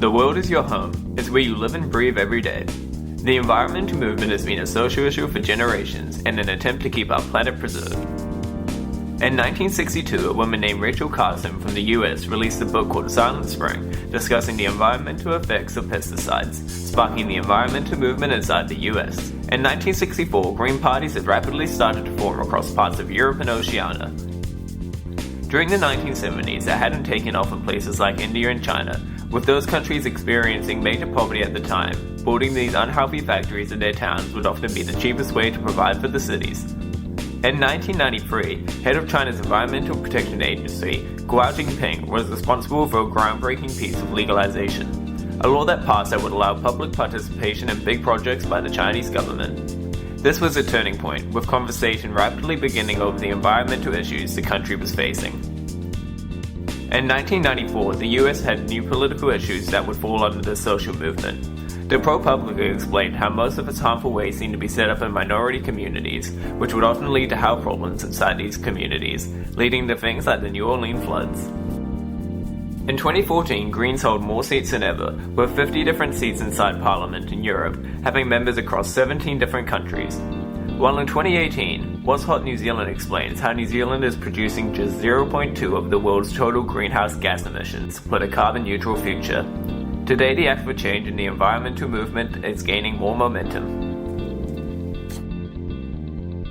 The world is your home. It's where you live and breathe every day. The environmental movement has been a social issue for generations in an attempt to keep our planet preserved. In 1962, a woman named Rachel Carson from the US released a book called Silent Spring, discussing the environmental effects of pesticides, sparking the environmental movement inside the US. In 1964, green parties had rapidly started to form across parts of Europe and Oceania. During the 1970s, it hadn't taken off in places like India and China, with those countries experiencing major poverty at the time. Building these unhealthy factories in their towns would often be the cheapest way to provide for the cities. In 1993, head of China's Environmental Protection Agency, Guo Jinping, was responsible for a groundbreaking piece of legalization, a law that passed that would allow public participation in big projects by the Chinese government. This was a turning point, with conversation rapidly beginning over the environmental issues the country was facing. In 1994, the US had new political issues that would fall under the social movement. The ProPublica explained how most of its harmful waste seemed to be set up in minority communities, which would often lead to health problems inside these communities, leading to things like the New Orleans floods. In 2014, Greens hold more seats than ever, with 50 different seats inside Parliament in Europe, having members across 17 different countries. While in 2018, What's Hot New Zealand explains how New Zealand is producing just 0.2 of the world's total greenhouse gas emissions, with a carbon-neutral future. Today, the act for change in the environmental movement is gaining more momentum.